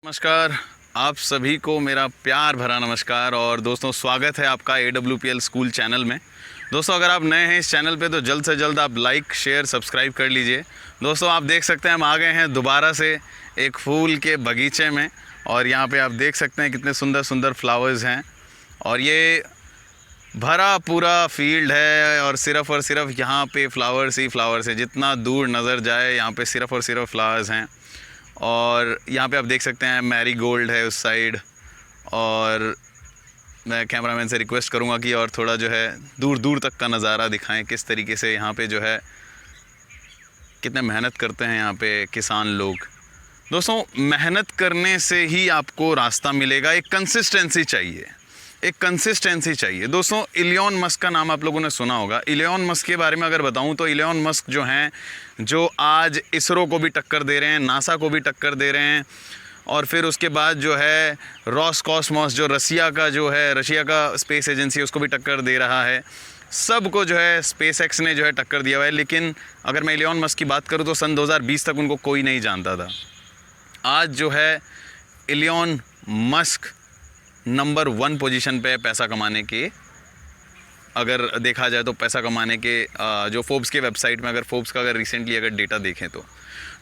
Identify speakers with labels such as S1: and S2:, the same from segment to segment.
S1: नमस्कार, आप सभी को मेरा प्यार भरा नमस्कार। और दोस्तों, स्वागत है आपका AWPL स्कूल चैनल में। दोस्तों, अगर आप नए हैं इस चैनल पे तो जल्द से जल्द आप लाइक शेयर सब्सक्राइब कर लीजिए। दोस्तों, आप देख सकते हैं हम आ गए हैं दोबारा से एक फूल के बगीचे में, और यहाँ पे आप देख सकते हैं कितने सुंदर सुंदर फ्लावर्स हैं। और ये भरा पूरा फील्ड है और सिर्फ यहाँ पे फ्लावर्स ही फ्लावर्स है। जितना दूर नज़र जाए यहाँ पे सिर्फ और सिर्फ फ्लावर्स हैं। और यहाँ पे आप देख सकते हैं मैरीगोल्ड है उस साइड। और मैं कैमरामैन से रिक्वेस्ट करूँगा कि और थोड़ा जो है दूर दूर तक का नज़ारा दिखाएं, किस तरीके से यहाँ पे जो है कितने मेहनत करते हैं यहाँ पे किसान लोग। दोस्तों, मेहनत करने से ही आपको रास्ता मिलेगा। एक कंसिस्टेंसी चाहिए। दोस्तों, इलियॉन मस्क का नाम आप लोगों ने सुना होगा। इलियॉन मस्क के बारे में अगर बताऊं तो इलियॉन मस्क जो हैं, जो आज इसरो को भी टक्कर दे रहे हैं, नासा को भी टक्कर दे रहे हैं, और फिर उसके बाद जो है रॉसकॉस्मॉस जो रशिया का स्पेस एजेंसी, उसको भी टक्कर दे रहा है। सबको जो है स्पेसएक्स ने जो है टक्कर दिया हुआ है। लेकिन अगर मैं इलियॉन मस्क की बात करूँ तो सन 2020 तक उनको कोई नहीं जानता था। आज जो है इलियॉन मस्क नंबर 1 पोजीशन पे पैसा कमाने के, अगर देखा जाए तो पैसा कमाने के जो फोर्ब्स के वेबसाइट में, अगर फोर्ब्स का रिसेंटली अगर डेटा देखें तो।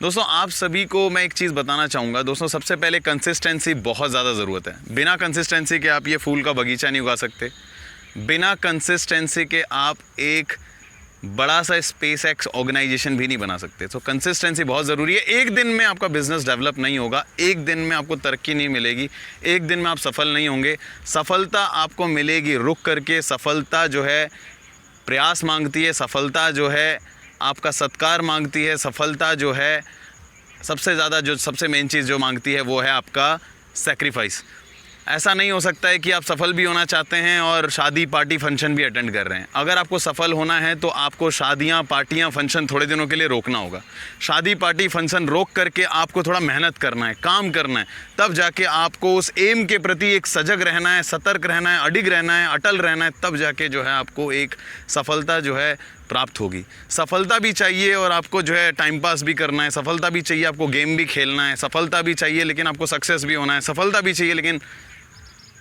S1: दोस्तों, आप सभी को मैं एक चीज़ बताना चाहूँगा। दोस्तों, सबसे पहले कंसिस्टेंसी बहुत ज़्यादा ज़रूरत है। बिना कंसिस्टेंसी के आप ये फूल का बगीचा नहीं उगा सकते। बिना कंसिस्टेंसी के आप एक बड़ा सा स्पेसएक्स ऑर्गेनाइजेशन भी नहीं बना सकते। तो कंसिस्टेंसी बहुत ज़रूरी है। एक दिन में आपका बिजनेस डेवलप नहीं होगा, एक दिन में आपको तरक्की नहीं मिलेगी, एक दिन में आप सफल नहीं होंगे। सफलता आपको मिलेगी रुक करके। सफलता जो है प्रयास मांगती है, सफलता जो है आपका सत्कार मांगती है, सफलता जो है सबसे मेन चीज़ जो मांगती है वो है आपका सेक्रीफाइस। ऐसा नहीं हो सकता है कि आप सफल भी होना चाहते हैं और शादी पार्टी फंक्शन भी अटेंड कर रहे हैं। अगर आपको सफल होना है तो आपको शादियां पार्टियां फंक्शन थोड़े दिनों के लिए रोकना होगा। शादी पार्टी फंक्शन रोक करके आपको थोड़ा मेहनत करना है, काम करना है, तब जाके आपको उस एम के प्रति एक सजग रहना है, सतर्क रहना है, अडिग रहना है, अटल रहना है। तब जाके जो है आपको एक सफलता जो है प्राप्त होगी। सफलता भी चाहिए और आपको जो है टाइम पास भी करना है। सफलता भी चाहिए, आपको गेम भी खेलना है। सफलता भी चाहिए लेकिन आपको सक्सेस भी होना है। सफलता भी चाहिए लेकिन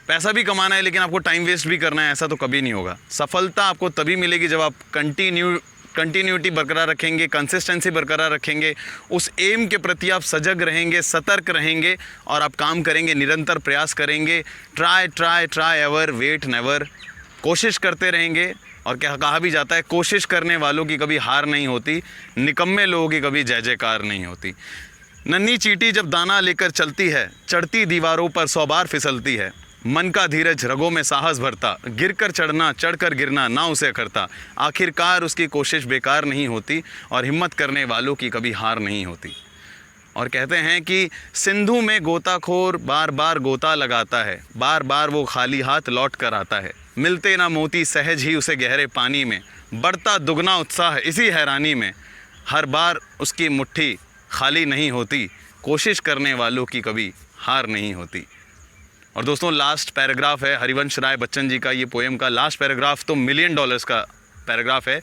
S1: पैसा भी कमाना है, लेकिन आपको टाइम वेस्ट भी करना है। ऐसा तो कभी नहीं होगा। सफलता आपको तभी मिलेगी जब आप कंटिन्यूटी बरकरार रखेंगे, कंसिस्टेंसी बरकरार रखेंगे, उस एम के प्रति आप सजग रहेंगे, सतर्क रहेंगे और आप काम करेंगे, निरंतर प्रयास करेंगे। Try ever, wait never. कोशिश करते रहेंगे। और क्या कहा भी जाता है, कोशिश करने वालों की कभी हार नहीं होती, निकम्मे लोगों की कभी जय जयकार नहीं होती। नन्ही चींटी जब दाना लेकर चलती है, चढ़ती दीवारों पर 100 बार फिसलती है। मन का धीरज रगों में साहस भरता, गिरकर चढ़ना चढ़कर गिरना ना उसे करता। आखिरकार उसकी कोशिश बेकार नहीं होती और हिम्मत करने वालों की कभी हार नहीं होती। और कहते हैं कि सिंधु में गोताखोर बार बार गोता लगाता है, बार बार वो खाली हाथ लौट कर आता है। मिलते ना मोती सहज ही उसे गहरे पानी में, बढ़ता दुगना उत्साह इसी हैरानी में। हर बार उसकी मुट्ठी खाली नहीं होती, कोशिश करने वालों की कभी हार नहीं होती। और दोस्तों, लास्ट पैराग्राफ है हरिवंश राय बच्चन जी का, ये पोएम का लास्ट पैराग्राफ तो $1 मिलियन का पैराग्राफ है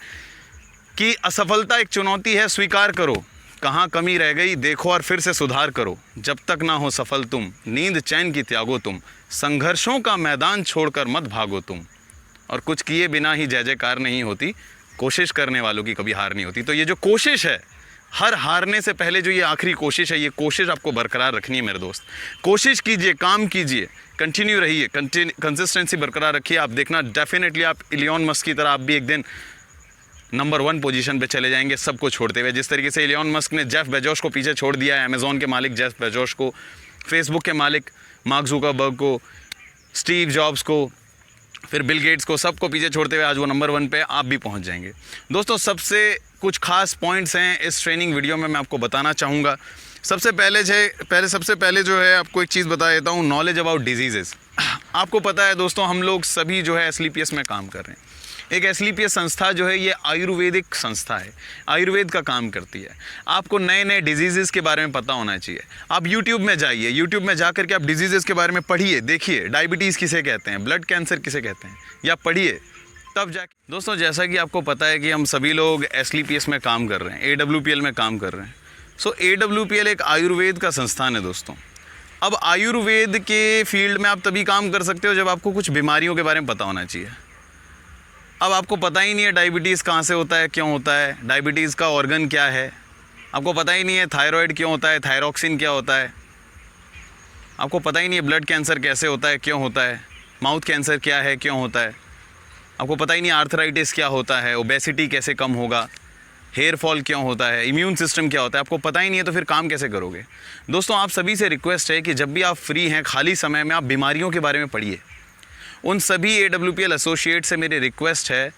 S1: कि असफलता एक चुनौती है, स्वीकार करो। कहाँ कमी रह गई देखो और फिर से सुधार करो। जब तक ना हो सफल तुम, नींद चैन की त्यागो तुम। संघर्षों का मैदान छोड़कर मत भागो तुम। और कुछ किए बिना ही जय जयकार नहीं होती, कोशिश करने वालों की कभी हार नहीं होती। तो ये जो कोशिश है, हर हारने से पहले जो ये आखिरी कोशिश है, ये कोशिश आपको बरकरार रखनी है मेरे दोस्त। कोशिश कीजिए, काम कीजिए, कंटिन्यू रहिए, कंसिस्टेंसी बरकरार रखिए। आप देखना डेफिनेटली आप इलियॉन मस्क की तरह आप भी एक दिन नंबर 1 पोजीशन पे चले जाएंगे, सबको छोड़ते हुए। जिस तरीके से इलियॉन मस्क ने जेफ बेजोस को पीछे छोड़ दिया है, अमेज़ॉन के मालिक जेफ बेजोस को, फेसबुक के मालिक मार्क जुकरबर्ग को, स्टीव जॉब्स को, फिर बिल गेट्स को, सबको पीछे छोड़ते हुए आज वो नंबर 1 पे आप भी पहुंच जाएंगे। दोस्तों, सबसे कुछ खास पॉइंट्स हैं इस ट्रेनिंग वीडियो में मैं आपको बताना चाहूँगा। सबसे पहले जो है आपको एक चीज़ बता देता हूँ, नॉलेज अबाउट डिजीज़ेस। आपको पता है दोस्तों, हम लोग सभी जो है SLPS में काम कर रहे हैं। एक SLPS संस्था जो है ये आयुर्वेदिक संस्था है, आयुर्वेद का काम करती है। आपको नए नए डिजीज़ेस के बारे में पता होना चाहिए। आप यूट्यूब में जाइए, यूट्यूब में जा करके आप डिजीज़ेस के बारे में पढ़िए, देखिए डायबिटीज़ किसे कहते हैं, ब्लड कैंसर किसे कहते हैं, या पढ़िए, तब जाके। दोस्तों, जैसा कि आपको पता है कि हम सभी लोग SLPS में काम कर रहे हैं, AWPL में काम कर रहे हैं। AWPL एक आयुर्वेद का संस्थान है दोस्तों। अब आयुर्वेद के फील्ड में आप तभी काम कर सकते हो जब आपको कुछ बीमारियों के बारे में पता होना चाहिए। अब आपको पता ही नहीं है डायबिटीज़ कहाँ से होता है, क्यों होता है, डायबिटीज़ का ऑर्गन क्या है, आपको पता ही नहीं है थायराइड क्यों होता है, थायरॉक्सिन क्या होता है, आपको पता ही नहीं है ब्लड कैंसर कैसे होता है, क्यों होता है, माउथ कैंसर क्या है, क्यों होता है, आपको पता ही नहीं आर्थराइटिस क्या होता है, ओबेसिटी कैसे कम होगा, हेयर फॉल क्यों होता है, इम्यून सिस्टम क्या होता है, आपको पता ही नहीं है तो फिर काम कैसे करोगे। दोस्तों आप सभी से रिक्वेस्ट है कि जब भी आप फ्री हैं, खाली समय में आप बीमारियों के बारे में पढ़िए। उन सभी AWPL एसोसिएट से मेरी रिक्वेस्ट है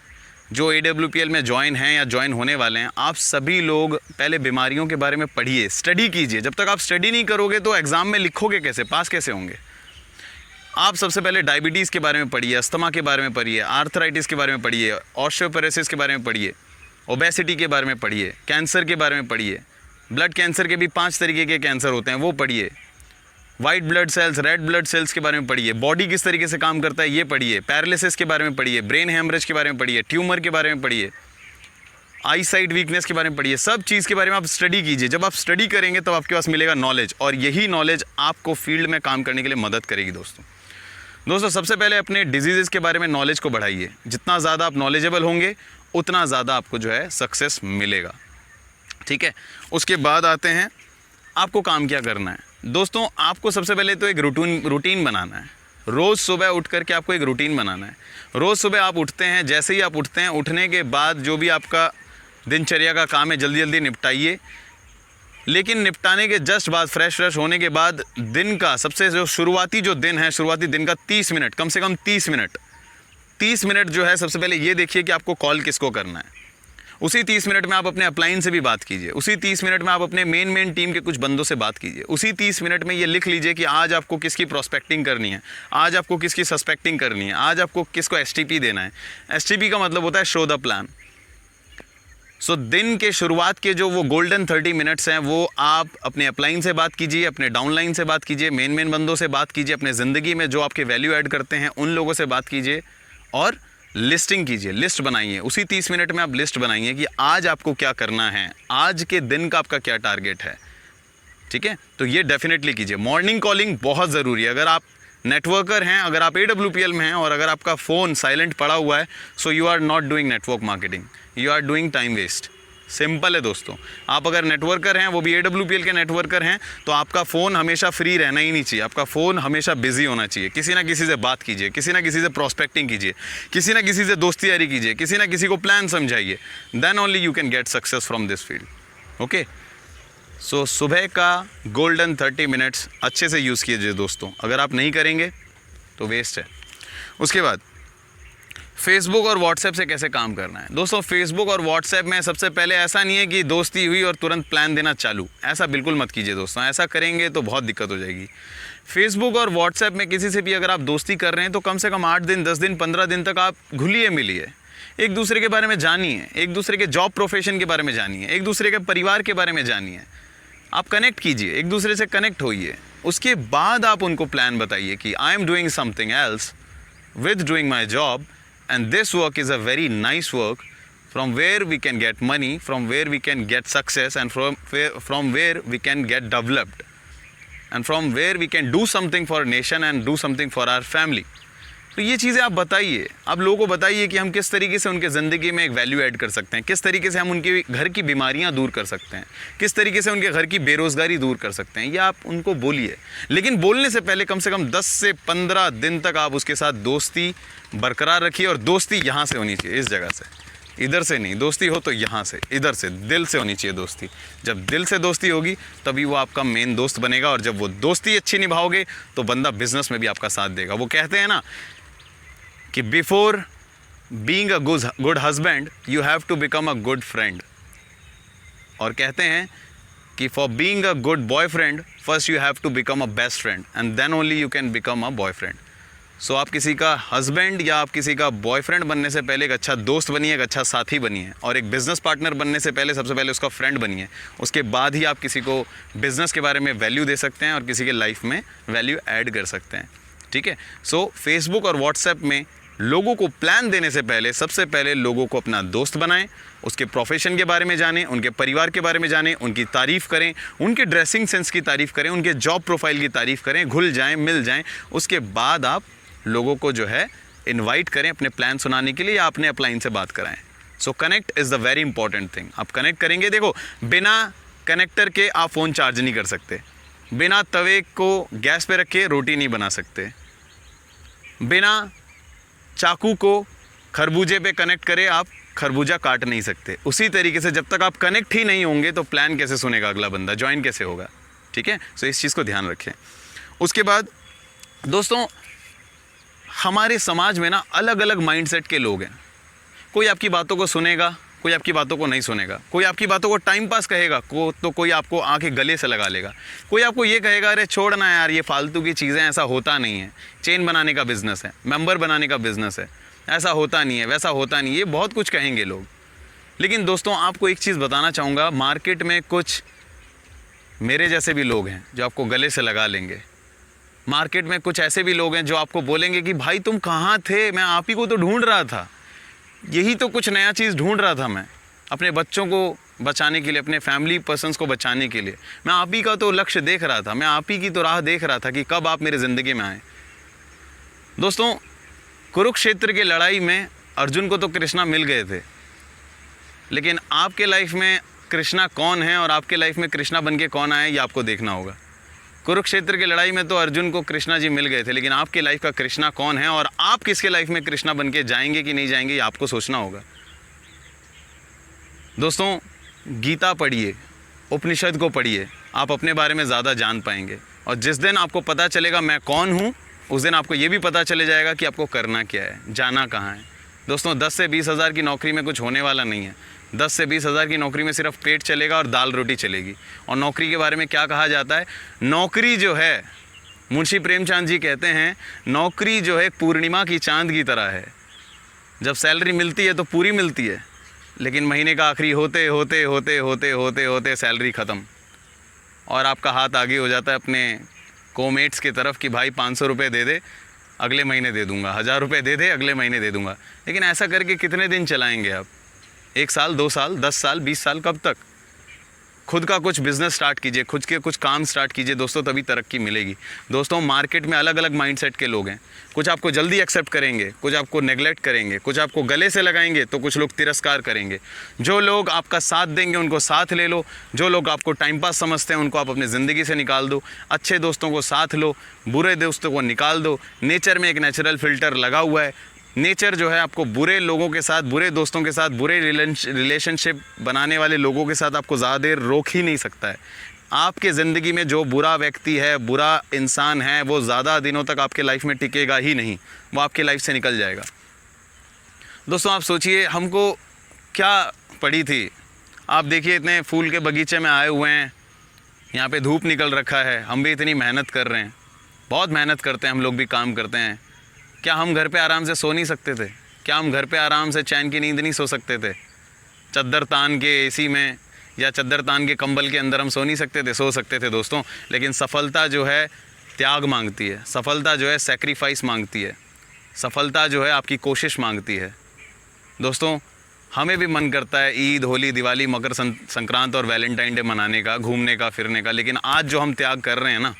S1: जो AWPL में ज्वाइन हैं या ज्वाइन होने वाले हैं, आप सभी लोग पहले बीमारियों के बारे में पढ़िए, स्टडी कीजिए। जब तक आप स्टडी नहीं करोगे तो एग्ज़ाम में लिखोगे कैसे, पास कैसे होंगे। आप सबसे पहले डायबिटीज़ के बारे में पढ़िए, अस्थमा के बारे में पढ़िए, आर्थराइटिस के बारे में पढ़िए, ऑस्टियोपोरोसिस के बारे में पढ़िए, ओबेसिटी के बारे में पढ़िए, कैंसर के बारे में पढ़िए, ब्लड कैंसर के भी 5 तरीके के कैंसर होते हैं वो पढ़िए, white blood cells, red blood cells के बारे में पढ़िए, बॉडी किस तरीके से काम करता है ये पढ़िए, पैरालिसिस के बारे में पढ़िए, ब्रेन हेमरेज के बारे में पढ़िए, ट्यूमर के बारे में पढ़िए, आई साइट वीकनेस के बारे में पढ़िए। सब चीज़ के बारे में आप स्टडी कीजिए। जब आप स्टडी करेंगे तब आपके पास मिलेगा नॉलेज, और यही नॉलेज आपको फील्ड में काम करने के लिए मदद करेगी। दोस्तों सबसे पहले अपने डिजीज़ के बारे में नॉलेज को बढ़ाइए। जितना ज़्यादा आप नॉलेजेबल होंगे उतना ज़्यादा आपको जो है सक्सेस मिलेगा, ठीक है। उसके बाद आते हैं आपको काम क्या करना है। दोस्तों आपको सबसे पहले तो एक रूटीन बनाना है। रोज़ सुबह उठ करके आपको एक रूटीन बनाना है। रोज़ सुबह आप उठते हैं, जैसे ही आप उठते हैं, उठने के बाद जो भी आपका दिनचर्या का काम है जल्दी जल्दी निपटाइए। लेकिन निपटाने के जस्ट बाद, फ्रेश होने के बाद, दिन का सबसे जो शुरुआती जो दिन है, शुरुआती दिन का 30 मिनट, कम से कम 30 मिनट जो है, सबसे पहले ये देखिए कि आपको कॉल किसको करना है। उसी 30 मिनट में आप अपने अपलाइन से भी बात कीजिए। उसी 30 मिनट में आप अपने मेन टीम के कुछ बंदों से बात कीजिए। उसी 30 मिनट में ये लिख लीजिए कि आज आपको किसकी प्रोस्पेक्टिंग करनी है, आज आपको किसकी सस्पेक्टिंग करनी है, आज आपको किसको STP देना है। STP का मतलब होता है शो द प्लान। सो दिन के शुरुआत के जो वो गोल्डन 30 मिनट्स हैं, वो आप अपने अपलाइन से बात कीजिए, अपने डाउनलाइन से बात कीजिए, मेन बंदों से बात कीजिए, अपने ज़िंदगी में जो आपके वैल्यू ऐड करते हैं उन लोगों से बात कीजिए, और लिस्टिंग कीजिए, लिस्ट बनाइए। उसी 30 मिनट में आप लिस्ट बनाइए कि आज आपको क्या करना है, आज के दिन का आपका क्या टारगेट है, ठीक है। तो ये डेफिनेटली कीजिए। मॉर्निंग कॉलिंग बहुत ज़रूरी है। अगर आप नेटवर्कर हैं, अगर आप AWPL में हैं और अगर आपका फ़ोन साइलेंट पड़ा हुआ है, so you are not doing network marketing, you are doing time waste. Simple है दोस्तों। आप अगर नेटवर्कर हैं, वो भी AWPL के नेटवर्कर हैं, तो आपका फ़ोन हमेशा फ्री रहना ही नहीं चाहिए। आपका फ़ोन हमेशा बिजी होना चाहिए। किसी ना किसी से बात कीजिए, किसी ना किसी से प्रॉस्पेक्टिंग कीजिए, किसी ना किसी से दोस्ती यारी कीजिए, किसी ना किसी को प्लान समझाइए। Then only you can get success from this field. Okay, so सुबह का गोल्डन 30 मिनट्स अच्छे से यूज़ कीजिए दोस्तों। अगर आप नहीं करेंगे तो वेस्ट है। उसके बाद फेसबुक और व्हाट्सएप से कैसे काम करना है। दोस्तों फेसबुक और व्हाट्सएप में सबसे पहले ऐसा नहीं है कि दोस्ती हुई और तुरंत प्लान देना चालू, ऐसा बिल्कुल मत कीजिए दोस्तों। ऐसा करेंगे तो बहुत दिक्कत हो जाएगी। फेसबुक और व्हाट्सएप में किसी से भी अगर आप दोस्ती कर रहे हैं तो कम से कम 8 दिन, 10 दिन, 15 दिन तक आप घुलिए मिलिए, एक दूसरे के बारे में जानिए, एक दूसरे के जॉब प्रोफेशन के बारे में जानिए, एक दूसरे के परिवार के बारे में जानिए। आप कनेक्ट कीजिए, एक दूसरे से कनेक्ट होइए। उसके बाद आप उनको प्लान बताइए कि I am doing something else with doing my job, and this work is a very nice work from where we can get money, from where we can get success, and from where we can get developed, and from where we can do something for nation and do something for our family. तो ये चीज़ें आप बताइए, आप लोगों को बताइए कि हम किस तरीके से उनके ज़िंदगी में एक वैल्यू ऐड कर सकते हैं, किस तरीके से हम उनके घर की बीमारियां दूर कर सकते हैं, किस तरीके से उनके घर की बेरोज़गारी दूर कर सकते हैं। ये आप उनको बोलिए। लेकिन बोलने से पहले कम से कम 10 से 15 दिन तक आप उसके साथ दोस्ती बरकरार रखिए। और दोस्ती यहाँ से होनी चाहिए, इस जगह से, इधर से नहीं। दोस्ती हो तो यहाँ से, इधर से, दिल से होनी चाहिए दोस्ती। जब दिल से दोस्ती होगी तभी वो आपका मेन दोस्त बनेगा। और जब वो दोस्ती अच्छी निभाओगे तो बंदा बिजनेस में भी आपका साथ देगा। वो कहते हैं ना कि before being a good husband you have to become a good friend. और कहते हैं कि for being a good boyfriend first you have to become a best friend and then only you can become a boyfriend. So आप किसी का husband या आप किसी का बॉयफ्रेंड बनने से पहले एक अच्छा दोस्त बनिए, एक अच्छा साथी बनिए। और एक बिज़नेस पार्टनर बनने से पहले सबसे पहले उसका फ्रेंड बनिए। उसके बाद ही आप किसी को बिज़नेस के बारे में वैल्यू दे सकते हैं और किसी के लाइफ में वैल्यू ऐड कर सकते हैं, ठीक है। सो फेसबुक और व्हाट्सएप में लोगों को प्लान देने से पहले सबसे पहले लोगों को अपना दोस्त बनाएं, उसके प्रोफेशन के बारे में जानें, उनके परिवार के बारे में जानें, उनकी तारीफ़ करें, उनके ड्रेसिंग सेंस की तारीफ़ करें, उनके जॉब प्रोफाइल की तारीफ़ करें, घुल जाएं, मिल जाएं। उसके बाद आप लोगों को जो है इनवाइट करें अपने प्लान सुनाने के लिए या अपने अपलाइन से बात कराएं। सो connect is the very important thing. आप कनेक्ट करेंगे, देखो बिना कनेक्टर के आप फ़ोन चार्ज नहीं कर सकते, बिना तवे को गैस पे रख के रोटी नहीं बना सकते, बिना चाकू को खरबूजे पे कनेक्ट करे आप खरबूजा काट नहीं सकते। उसी तरीके से जब तक आप कनेक्ट ही नहीं होंगे तो प्लान कैसे सुनेगा अगला बंदा, ज्वाइन कैसे होगा, ठीक है। सो इस चीज़ को ध्यान रखें। उसके बाद दोस्तों, हमारे समाज में ना अलग अलग माइंडसेट के लोग हैं। कोई आपकी बातों को सुनेगा, कोई आपकी बातों को नहीं सुनेगा, कोई आपकी बातों को टाइम पास कहेगा तो कोई आपको आके गले से लगा लेगा, कोई आपको ये कहेगा अरे छोड़ना यार ये फालतू की चीज़ें, ऐसा होता नहीं है, चेन बनाने का बिज़नेस है, मेंबर बनाने का बिज़नेस है, ऐसा होता नहीं है, वैसा होता नहीं है, ये बहुत कुछ कहेंगे लोग। लेकिन दोस्तों आपको एक चीज़ बताना चाहूँगा, मार्केट में कुछ मेरे जैसे भी लोग हैं जो आपको गले से लगा लेंगे। मार्केट में कुछ ऐसे भी लोग हैं जो आपको बोलेंगे कि भाई तुम कहाँ थे, मैं आप ही को तो ढूंढ रहा था, यही तो कुछ नया चीज़ ढूंढ रहा था मैं अपने बच्चों को बचाने के लिए, अपने फैमिली पर्सन्स को बचाने के लिए। मैं आप ही का तो लक्ष्य देख रहा था, मैं आप ही की तो राह देख रहा था कि कब आप मेरे ज़िंदगी में आए। दोस्तों कुरुक्षेत्र की लड़ाई में अर्जुन को तो कृष्णा मिल गए थे, लेकिन आपके लाइफ में कृष्णा कौन है और आपके लाइफ में कृष्णा बन के कौन आए ये आपको देखना होगा। कुरुक्षेत्र की लड़ाई में तो अर्जुन को कृष्णा जी मिल गए थे, लेकिन आपके लाइफ का कृष्णा कौन है और आप किसके लाइफ में कृष्णा बन के जाएंगे कि नहीं जाएंगे ये आपको सोचना होगा। दोस्तों गीता पढ़िए, उपनिषद को पढ़िए, आप अपने बारे में ज़्यादा जान पाएंगे। और जिस दिन आपको पता चलेगा मैं कौन हूँ, उस दिन आपको ये भी पता चले जाएगा कि आपको करना क्या है, जाना कहाँ है। दोस्तों 10 से 20 हज़ार की नौकरी में कुछ होने वाला नहीं है। 10 से 20 हज़ार की नौकरी में सिर्फ पेट चलेगा और दाल रोटी चलेगी। और नौकरी के बारे में क्या कहा जाता है, नौकरी जो है, मुंशी प्रेमचंद जी कहते हैं नौकरी जो है पूर्णिमा की चांद की तरह है। जब सैलरी मिलती है तो पूरी मिलती है, लेकिन महीने का आखिरी होते होते होते होते होते होते सैलरी ख़त्म और आपका हाथ आगे हो जाता है अपने कोमेट्स की तरफ कि भाई 500 रुपये दे दे, अगले महीने दे दूंगा, 1000 रुपये दे दे, अगले महीने दे दूंगा। लेकिन ऐसा करके कितने दिन चलाएंगे आप? 1 साल, 2 साल, 10 साल, 20 साल, कब तक? खुद का कुछ बिज़नेस स्टार्ट कीजिए, खुद के कुछ काम स्टार्ट कीजिए दोस्तों, तभी तरक्की मिलेगी। दोस्तों मार्केट में अलग अलग माइंडसेट के लोग हैं, कुछ आपको जल्दी एक्सेप्ट करेंगे, कुछ आपको नेगलेक्ट करेंगे, कुछ आपको गले से लगाएंगे तो कुछ लोग तिरस्कार करेंगे। जो लोग आपका साथ देंगे उनको साथ ले लो, जो लोग आपको टाइम पास समझते हैं उनको आप अपनी ज़िंदगी से निकाल दो। अच्छे दोस्तों को साथ लो, बुरे दोस्तों को निकाल दो। नेचर में एक नेचुरल फ़िल्टर लगा हुआ है। नेचर जो है आपको बुरे लोगों के साथ, बुरे दोस्तों के साथ, बुरे रिलेशनशिप बनाने वाले लोगों के साथ आपको ज़्यादा देर रोक ही नहीं सकता है। आपके ज़िंदगी में जो बुरा व्यक्ति है, बुरा इंसान है, वो ज़्यादा दिनों तक आपके लाइफ में टिकेगा ही नहीं, वो आपके लाइफ से निकल जाएगा। दोस्तों आप सोचिए हमको क्या पड़ी थी। आप देखिए इतने फूल के बगीचे में आए हुए हैं, यहाँ पे धूप निकल रखा है, हम भी इतनी मेहनत कर रहे हैं, बहुत मेहनत करते हैं, हम लोग भी काम करते हैं। क्या हम घर पे आराम से सो नहीं सकते थे? क्या हम घर पे आराम से चैन की नींद नहीं सो सकते थे? चद्दर तान के एसी में या चद्दर तान के कंबल के अंदर हम सो नहीं सकते थे? सो सकते थे दोस्तों। लेकिन सफलता जो है त्याग मांगती है, सफलता जो है सेक्रीफाइस मांगती है, सफलता जो है आपकी कोशिश मांगती है। दोस्तों हमें भी मन करता है ईद, होली, दिवाली, मकर संक्रांत और वैलेंटाइन डे मनाने का, घूमने का, फिरने का, लेकिन आज जो हम त्याग कर रहे हैं ना,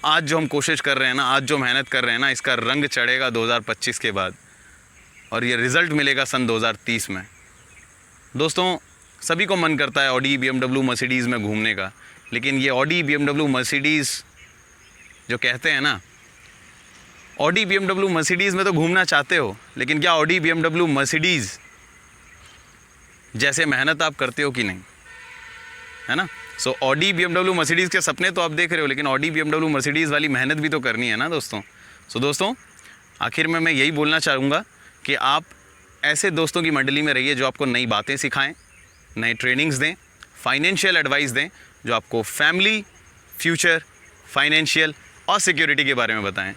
S1: आज जो हम कोशिश कर रहे हैं ना, आज जो मेहनत कर रहे हैं ना, इसका रंग चढ़ेगा 2025 के बाद और ये रिज़ल्ट मिलेगा सन 2030 में। दोस्तों सभी को मन करता है ऑडी, BMW, मर्सिडीज़ में घूमने का, लेकिन ये ऑडी, BMW, मर्सिडीज़ जो कहते हैं ना, ऑडी, BMW, मर्सिडीज़ में तो घूमना चाहते हो, लेकिन क्या ऑडी, BMW, मर्सिडीज़ जैसे मेहनत आप करते हो कि नहीं, है ना? सो ऑडी, BMW, मर्सिडीज़ के सपने तो आप देख रहे हो, लेकिन ऑडी, BMW, मर्सिडीज़ वाली मेहनत भी तो करनी है ना दोस्तों। सो दोस्तों आखिर में मैं यही बोलना चाहूँगा कि आप ऐसे दोस्तों की मंडली में रहिए जो आपको नई बातें सिखाएं, नए ट्रेनिंग्स दें, फाइनेंशियल एडवाइस दें, जो आपको फैमिली, फ्यूचर, फाइनेंशियल और सिक्योरिटी के बारे में बताएं।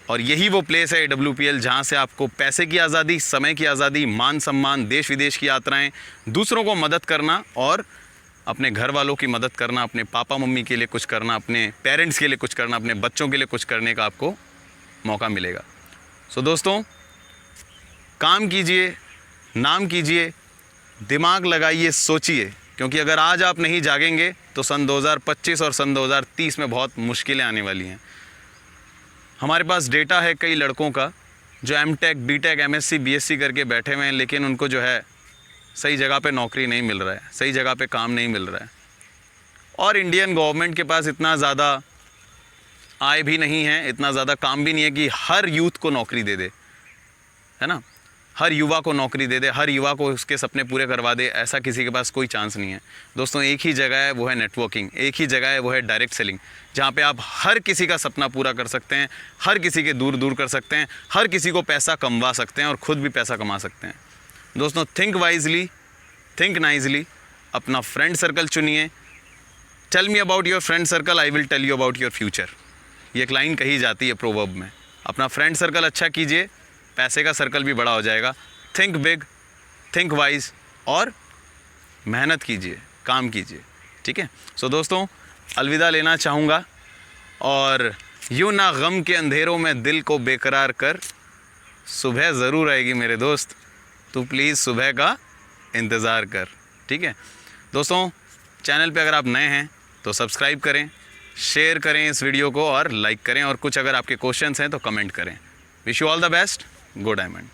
S1: और यही वो प्लेस है AWPL जहाँ से आपको पैसे की आज़ादी, समय की आज़ादी, मान सम्मान, देश विदेश की यात्राएं, दूसरों को मदद करना और अपने घर वालों की मदद करना, अपने पापा मम्मी के लिए कुछ करना, अपने पेरेंट्स के लिए कुछ करना, अपने बच्चों के लिए कुछ करने का आपको मौका मिलेगा। सो दोस्तों काम कीजिए, नाम कीजिए, दिमाग लगाइए, सोचिए, क्योंकि अगर आज आप नहीं जागेंगे तो सन 2025 और सन 2030 में बहुत मुश्किलें आने वाली हैं। हमारे पास डेटा है कई लड़कों का जो एमटेक, बीटेक, एमएससी, बीएससी करके बैठे हुए हैं, लेकिन उनको जो है सही जगह पे नौकरी नहीं मिल रहा है, सही जगह पे काम नहीं मिल रहा है। और इंडियन गवर्नमेंट के पास इतना ज़्यादा आय भी नहीं है, इतना ज़्यादा काम भी नहीं है कि हर यूथ को नौकरी दे दे, है ना, हर युवा को नौकरी दे दे, हर युवा को उसके सपने पूरे करवा दे। ऐसा किसी के पास कोई चांस नहीं है दोस्तों। एक ही जगह है, वो है नेटवर्किंग। एक ही जगह है, वो है डायरेक्ट सेलिंग, जहाँ पे आप हर किसी का सपना पूरा कर सकते हैं, हर किसी के दूर दूर कर सकते हैं, हर किसी को पैसा कमवा सकते हैं और ख़ुद भी पैसा कमा सकते हैं। दोस्तों, थिंक वाइजली, थिंक नाइजली, अपना फ्रेंड सर्कल चुनिए। Tell me about your friend circle, I will tell you about your future. ये एक लाइन कही जाती है प्रोवर्ब में। अपना फ्रेंड सर्कल अच्छा कीजिए, पैसे का सर्कल भी बड़ा हो जाएगा। थिंक बिग, थिंक वाइज और मेहनत कीजिए, काम कीजिए, ठीक है। सो दोस्तों, अलविदा लेना चाहूँगा और यूँ ना गम के अंधेरों में दिल को बेकरार कर, सुबह ज़रूर आएगी मेरे दोस्त, तू प्लीज़ सुबह का इंतज़ार कर, ठीक है। दोस्तों, चैनल पे अगर आप नए हैं तो सब्सक्राइब करें, शेयर करें इस वीडियो को और लाइक करें, और कुछ अगर आपके क्वेश्चंस हैं तो कमेंट करें। Wish you all the best, go diamond.